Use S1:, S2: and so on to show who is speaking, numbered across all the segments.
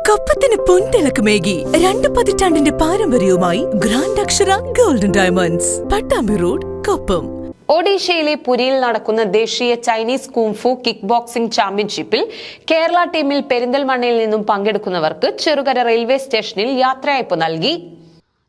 S1: കൊപ്പത്തിന് പൊൻതിളക്കമേകി 2 പതിറ്റാണ്ടിന്റെ പാരമ്പര്യവുമായി ഗ്രാൻഡ് അക്ഷര golden diamonds, Pattambi road, Koppam.
S2: ഒഡീഷയിലെ പുരിയിൽ നടക്കുന്ന ദേശീയ ചൈനീസ് കുംഫു കിക്ക് ബോക്സിംഗ് ചാമ്പ്യൻഷിപ്പിൽ കേരള ടീമിൽ പെരിന്തൽമണ്ണയിൽ നിന്നും പങ്കെടുക്കുന്നവർക്ക് ചെറുകര റെയിൽവേ സ്റ്റേഷനിൽ യാത്രയയപ്പ് നൽകി.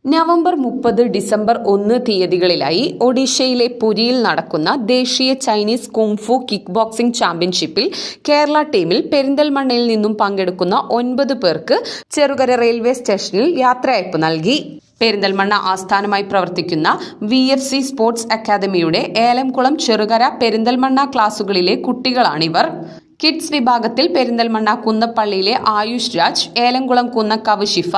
S2: നവംബർ 30, ഡിസംബർ 1 തീയതികളിലായി ഒഡീഷയിലെ പുരിയിൽ നടക്കുന്ന ദേശീയ ചൈനീസ് കുംഫു കിക്ക് ബോക്സിംഗ് ചാമ്പ്യൻഷിപ്പിൽ കേരള ടീമിൽ പെരിന്തൽമണ്ണയിൽ നിന്നും പങ്കെടുക്കുന്ന 9 പേർക്ക് ചെറുകര റെയിൽവേ സ്റ്റേഷനിൽ യാത്രയയപ്പ് നൽകി. പെരിന്തൽമണ്ണ ആസ്ഥാനമായി പ്രവർത്തിക്കുന്ന VFC സ്പോർട്സ് അക്കാദമിയുടെ ഏലംകുളം, ചെറുകര, പെരിന്തൽമണ്ണ ക്ലാസുകളിലെ കുട്ടികളാണിവർ. കിഡ്സ് വിഭാഗത്തിൽ പെരിന്തൽമണ്ണ കുന്നപ്പള്ളിയിലെ ആയുഷ് രാജ്, ഏലംകുളം കുന്നക്കാവ് ഷിഫ,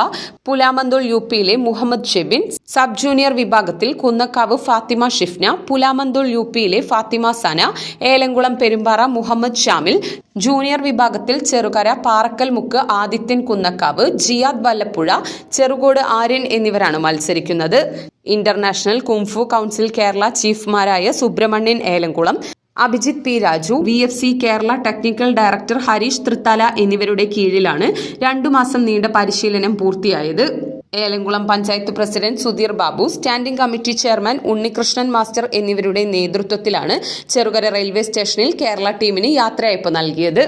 S2: പുലാമന്തോൾ UPയിലെ മുഹമ്മദ് ഷെബിൻ, സബ് ജൂനിയർ വിഭാഗത്തിൽ കുന്നക്കാവ് ഫാത്തിമ ഷിഫ്ന, പുലാമന്തോൾ UPയിലെ ഫാത്തിമ സന, ഏലംകുളം പെരുമ്പാറ മുഹമ്മദ് ഷാമിൽ, ജൂനിയർ വിഭാഗത്തിൽ ചെറുകര പാറക്കൽ മുക്ക് ആദിത്യൻ കുന്നക്കാവ്, ജിയാദ് വല്ലപ്പുഴ, ചെറുകോട് ആര്യൻ എന്നിവരാണ് മത്സരിക്കുന്നത്. ഇന്റർനാഷണൽ കുംഫു കൗൺസിൽ കേരള ചീഫ്മാരായ Subramanian Elamkulam, Abhijith P. Raju, VFC Kerala technical director Harish Thrithala എന്നിവരുടെ കീഴിലാണ് 2 മാസം നീണ്ട പരിശീലനം പൂർത്തിയായത്. Elamkulam panchayat president Sudheer Babu, standing committee chairman Unnikrishnan master എന്നിവരുടെ നേതൃത്വത്തിലാണ് ചെറുകര റെയിൽവേ സ്റ്റേഷനിൽ കേരള ടീമിന് യാത്രയയപ്പ് നൽകിയത്.